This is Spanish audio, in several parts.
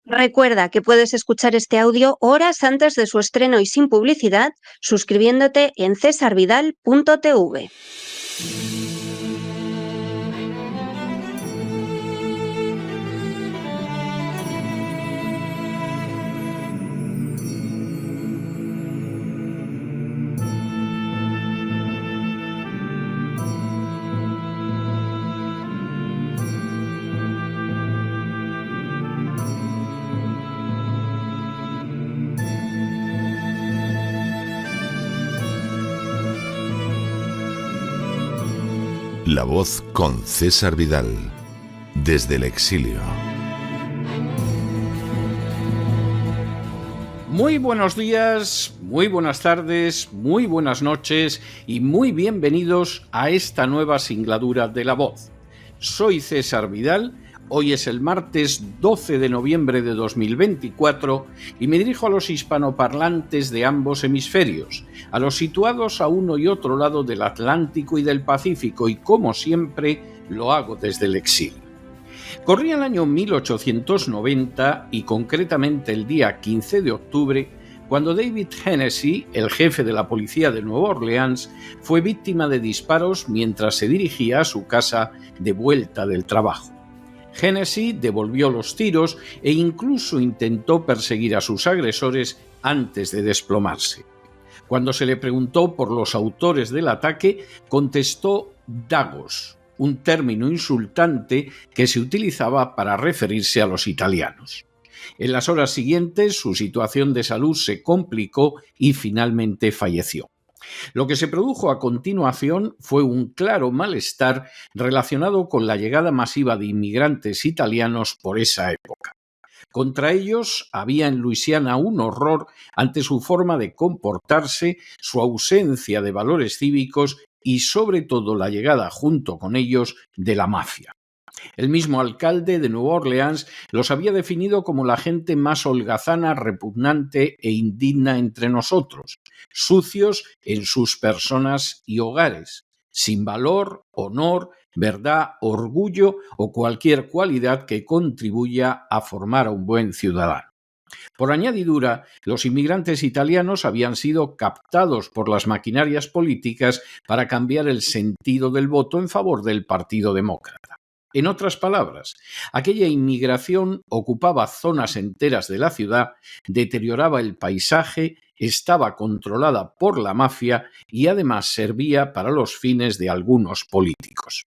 Recuerda que puedes escuchar este audio horas antes de su estreno y sin publicidad suscribiéndote en cesarvidal.tv. La Voz con César Vidal, desde el exilio. Muy buenos días, muy buenas tardes, muy buenas noches y muy bienvenidos a esta nueva singladura de La Voz. Soy César Vidal, hoy es el martes 12 de noviembre de 2024 y me dirijo a los hispanoparlantes de ambos hemisferios, a los situados a uno y otro lado del Atlántico y del Pacífico, y como siempre lo hago desde el exilio. Corría el año 1890 y concretamente el día 15 de octubre, cuando David Hennessy, el jefe de la policía de Nueva Orleans, fue víctima de disparos mientras se dirigía a su casa de vuelta del trabajo. Hennessy devolvió los tiros e incluso intentó perseguir a sus agresores antes de desplomarse. Cuando se le preguntó por los autores del ataque, contestó Dagos, un término insultante que se utilizaba para referirse a los italianos. En las horas siguientes, su situación de salud se complicó y finalmente falleció. Lo que se produjo a continuación fue un claro malestar relacionado con la llegada masiva de inmigrantes italianos por esa época. Contra ellos había en Luisiana un horror ante su forma de comportarse, su ausencia de valores cívicos y sobre todo la llegada junto con ellos de la mafia. El mismo alcalde de Nueva Orleans los había definido como la gente más holgazana, repugnante e indigna entre nosotros, sucios en sus personas y hogares, sin valor, honor, verdad, orgullo o cualquier cualidad que contribuya a formar a un buen ciudadano. Por añadidura, los inmigrantes italianos habían sido captados por las maquinarias políticas para cambiar el sentido del voto en favor del Partido Demócrata. En otras palabras, aquella inmigración ocupaba zonas enteras de la ciudad, deterioraba el paisaje, estaba controlada por la mafia y además servía para los fines de algunos políticos.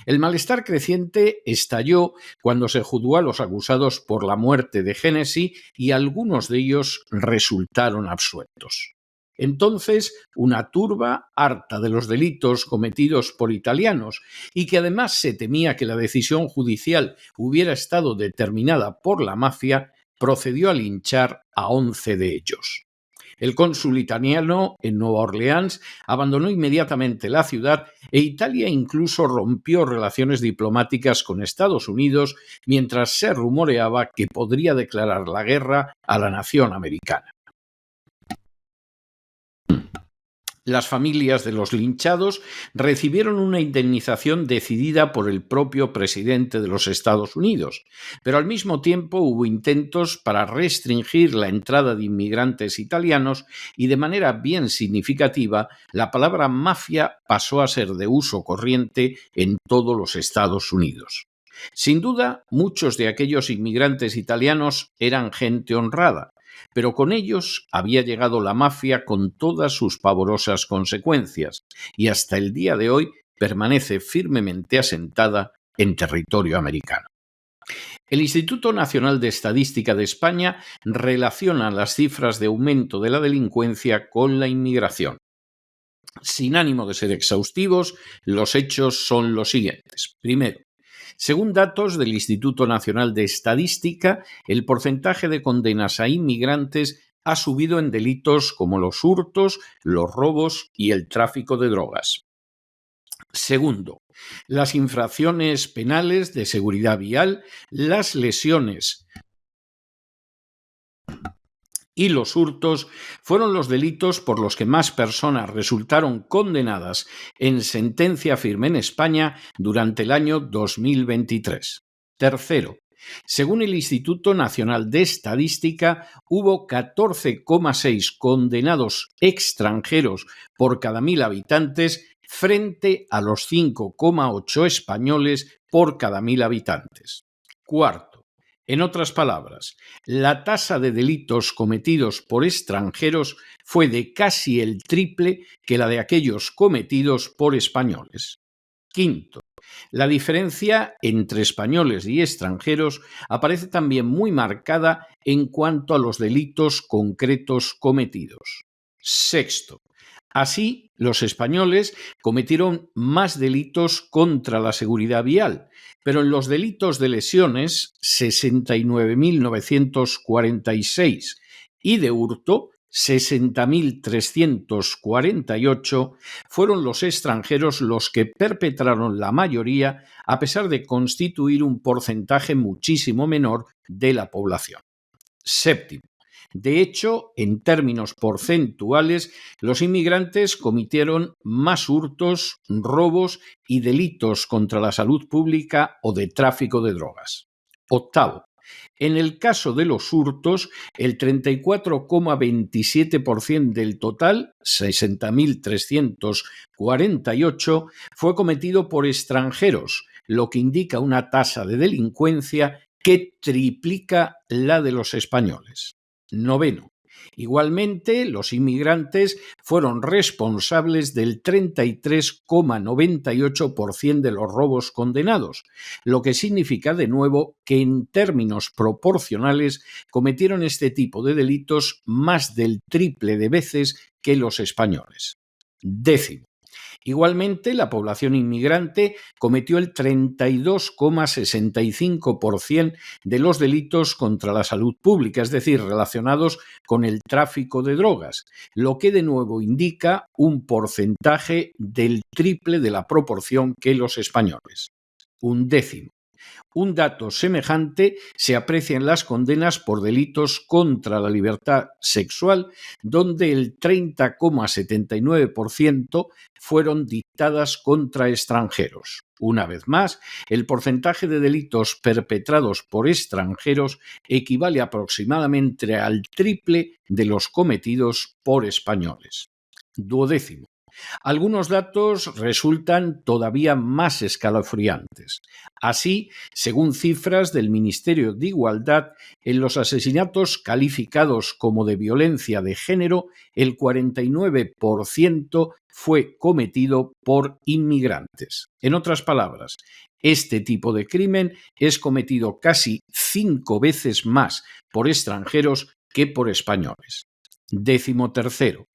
El malestar creciente estalló cuando se juzgó a los acusados por la muerte de Hennessy y algunos de ellos resultaron absueltos. Entonces, una turba, harta de los delitos cometidos por italianos y que además se temía que la decisión judicial hubiera estado determinada por la mafia, procedió a linchar a 11 de ellos. El cónsul italiano en Nueva Orleans abandonó inmediatamente la ciudad e Italia incluso rompió relaciones diplomáticas con Estados Unidos mientras se rumoreaba que podría declarar la guerra a la nación americana. Las familias de los linchados recibieron una indemnización decidida por el propio presidente de los Estados Unidos, pero al mismo tiempo hubo intentos para restringir la entrada de inmigrantes italianos y de manera bien significativa la palabra mafia pasó a ser de uso corriente en todos los Estados Unidos. Sin duda, muchos de aquellos inmigrantes italianos eran gente honrada, pero con ellos había llegado la mafia con todas sus pavorosas consecuencias y hasta el día de hoy permanece firmemente asentada en territorio americano. El Instituto Nacional de Estadística de España relaciona las cifras de aumento de la delincuencia con la inmigración. Sin ánimo de ser exhaustivos, los hechos son los siguientes. Primero, según datos del Instituto Nacional de Estadística, el porcentaje de condenas a inmigrantes ha subido en delitos como los hurtos, los robos y el tráfico de drogas. Segundo, las infracciones penales de seguridad vial, las lesiones y los hurtos fueron los delitos por los que más personas resultaron condenadas en sentencia firme en España durante el año 2023. Tercero, Según el Instituto Nacional de Estadística, hubo 14,6 condenados extranjeros por cada 1.000 habitantes frente a los 5,8 españoles por cada 1.000 habitantes. Cuarto, en otras palabras, la tasa de delitos cometidos por extranjeros fue de casi el triple que la de aquellos cometidos por españoles. Quinto, la diferencia entre españoles y extranjeros aparece también muy marcada en cuanto a los delitos concretos cometidos. Sexto, así, los españoles cometieron más delitos contra la seguridad vial, pero en los delitos de lesiones, 69.946, y de hurto, 60.348, fueron los extranjeros los que perpetraron la mayoría, a pesar de constituir un porcentaje muchísimo menor de la población. Séptimo, de hecho, en términos porcentuales, los inmigrantes cometieron más hurtos, robos y delitos contra la salud pública o de tráfico de drogas. Octavo, en el caso de los hurtos, el 34,27% del total, 60.348, fue cometido por extranjeros, lo que indica una tasa de delincuencia que triplica la de los españoles. Noveno, igualmente, los inmigrantes fueron responsables del 33,98% de los robos condenados, lo que significa de nuevo que en términos proporcionales cometieron este tipo de delitos más del triple de veces que los españoles. Décimo, igualmente, la población inmigrante cometió el 32,65% de los delitos contra la salud pública, es decir, relacionados con el tráfico de drogas, lo que de nuevo indica un porcentaje del triple de la proporción que los españoles. Un décimo. Un dato semejante se aprecia en las condenas por delitos contra la libertad sexual, donde el 30,79% fueron dictadas contra extranjeros. Una vez más, el porcentaje de delitos perpetrados por extranjeros equivale aproximadamente al triple de los cometidos por españoles. Duodécimo. Algunos datos resultan todavía más escalofriantes. Así, según cifras del Ministerio de Igualdad, en los asesinatos calificados como de violencia de género, el 49% fue cometido por inmigrantes. En otras palabras, este tipo de crimen es cometido casi 5 veces más por extranjeros que por españoles. Décimo tercero.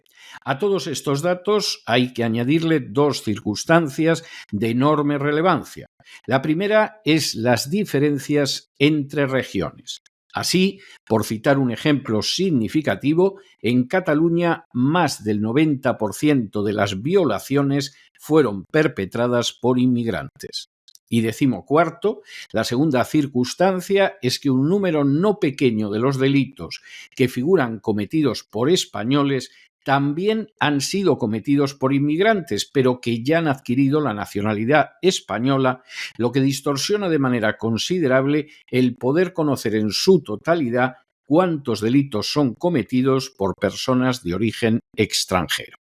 A todos estos datos hay que añadirle dos circunstancias de enorme relevancia. La primera es las diferencias entre regiones. Así, por citar un ejemplo significativo, en Cataluña más del 90% de las violaciones fueron perpetradas por inmigrantes. Y decimocuarto, la segunda circunstancia es que un número no pequeño de los delitos que figuran cometidos por españoles también han sido cometidos por inmigrantes, pero que ya han adquirido la nacionalidad española, lo que distorsiona de manera considerable el poder conocer en su totalidad cuántos delitos son cometidos por personas de origen extranjero.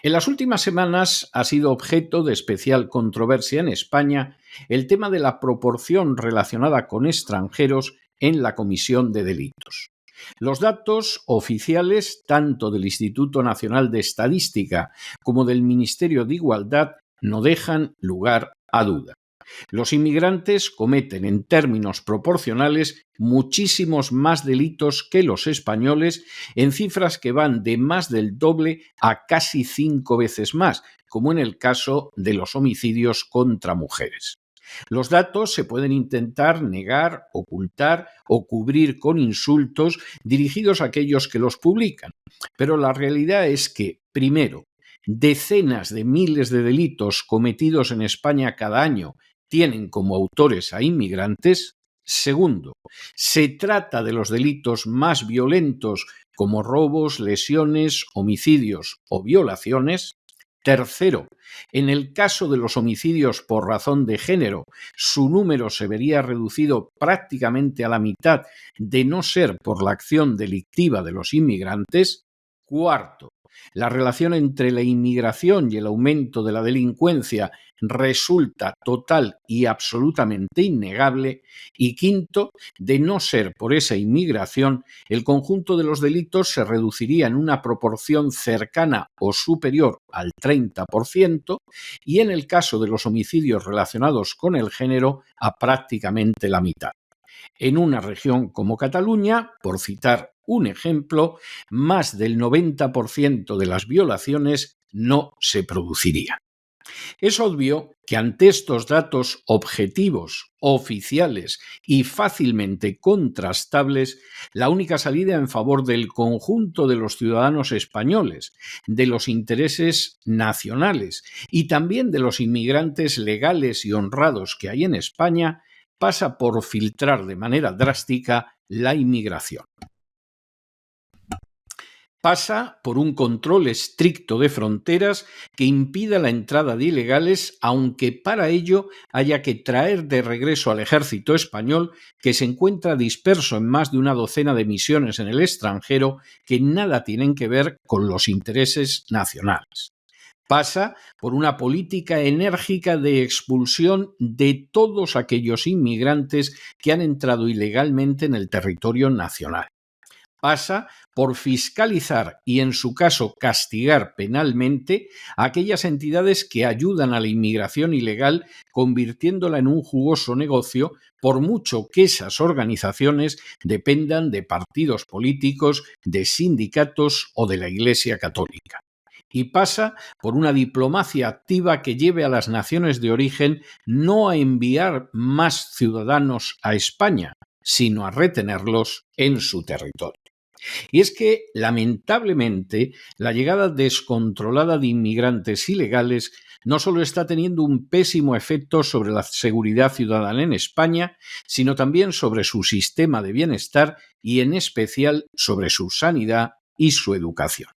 En las últimas semanas ha sido objeto de especial controversia en España el tema de la proporción relacionada con extranjeros en la comisión de delitos. Los datos oficiales, tanto del Instituto Nacional de Estadística como del Ministerio de Igualdad, no dejan lugar a duda. Los inmigrantes cometen en términos proporcionales muchísimos más delitos que los españoles, en cifras que van de más del doble a casi 5 veces más, como en el caso de los homicidios contra mujeres. Los datos se pueden intentar negar, ocultar o cubrir con insultos dirigidos a aquellos que los publican, pero la realidad es que, primero, decenas de miles de delitos cometidos en España cada año tienen como autores a inmigrantes. Segundo, se trata de los delitos más violentos como robos, lesiones, homicidios o violaciones. Tercero, en el caso de los homicidios por razón de género, su número se vería reducido prácticamente a la mitad de no ser por la acción delictiva de los inmigrantes. Cuarto, la relación entre la inmigración y el aumento de la delincuencia resulta total y absolutamente innegable. Y quinto, de no ser por esa inmigración, el conjunto de los delitos se reduciría en una proporción cercana o superior al 30% y en el caso de los homicidios relacionados con el género a prácticamente la mitad. En una región como Cataluña, por citar un ejemplo, más del 90% de las violaciones no se producirían. Es obvio que ante estos datos objetivos, oficiales y fácilmente contrastables, la única salida en favor del conjunto de los ciudadanos españoles, de los intereses nacionales y también de los inmigrantes legales y honrados que hay en España pasa por filtrar de manera drástica la inmigración. Pasa por un control estricto de fronteras que impida la entrada de ilegales, aunque para ello haya que traer de regreso al ejército español, que se encuentra disperso en más de una docena de misiones en el extranjero que nada tienen que ver con los intereses nacionales. Pasa por una política enérgica de expulsión de todos aquellos inmigrantes que han entrado ilegalmente en el territorio nacional. Pasa por fiscalizar y, en su caso, castigar penalmente a aquellas entidades que ayudan a la inmigración ilegal, convirtiéndola en un jugoso negocio, por mucho que esas organizaciones dependan de partidos políticos, de sindicatos o de la Iglesia Católica. Y pasa por una diplomacia activa que lleve a las naciones de origen no a enviar más ciudadanos a España, sino a retenerlos en su territorio. Y es que, lamentablemente, la llegada descontrolada de inmigrantes ilegales no solo está teniendo un pésimo efecto sobre la seguridad ciudadana en España, sino también sobre su sistema de bienestar y, en especial, sobre su sanidad y su educación.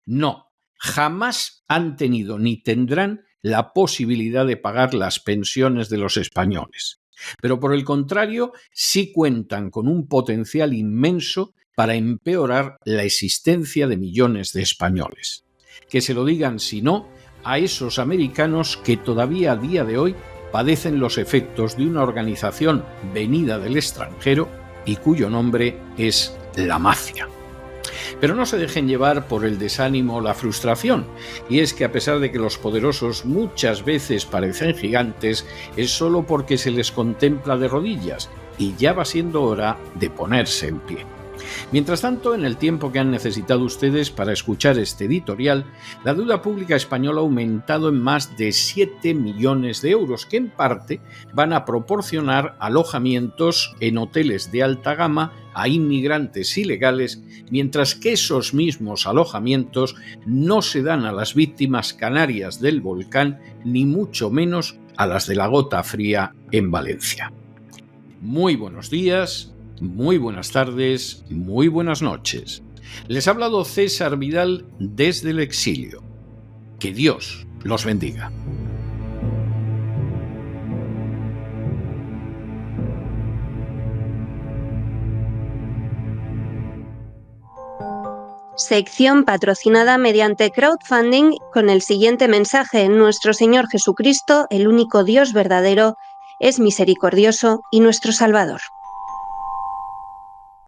No, jamás han tenido ni tendrán la posibilidad de pagar las pensiones de los españoles. Pero, por el contrario, sí cuentan con un potencial inmenso para empeorar la existencia de millones de españoles. Que se lo digan, si no, a esos americanos que todavía a día de hoy padecen los efectos de una organización venida del extranjero y cuyo nombre es la mafia. Pero no se dejen llevar por el desánimo o la frustración, y es que a pesar de que los poderosos muchas veces parecen gigantes, es solo porque se les contempla de rodillas, y ya va siendo hora de ponerse en pie. Mientras tanto, en el tiempo que han necesitado ustedes para escuchar este editorial, la deuda pública española ha aumentado en más de 7 millones de euros, que en parte van a proporcionar alojamientos en hoteles de alta gama a inmigrantes ilegales, mientras que esos mismos alojamientos no se dan a las víctimas canarias del volcán, ni mucho menos a las de la Gota Fría en Valencia. Muy buenos días. Muy buenas tardes, muy buenas noches. Les ha hablado César Vidal desde el exilio. Que Dios los bendiga. Sección patrocinada mediante crowdfunding con el siguiente mensaje: Nuestro Señor Jesucristo, el único Dios verdadero, es misericordioso y nuestro Salvador.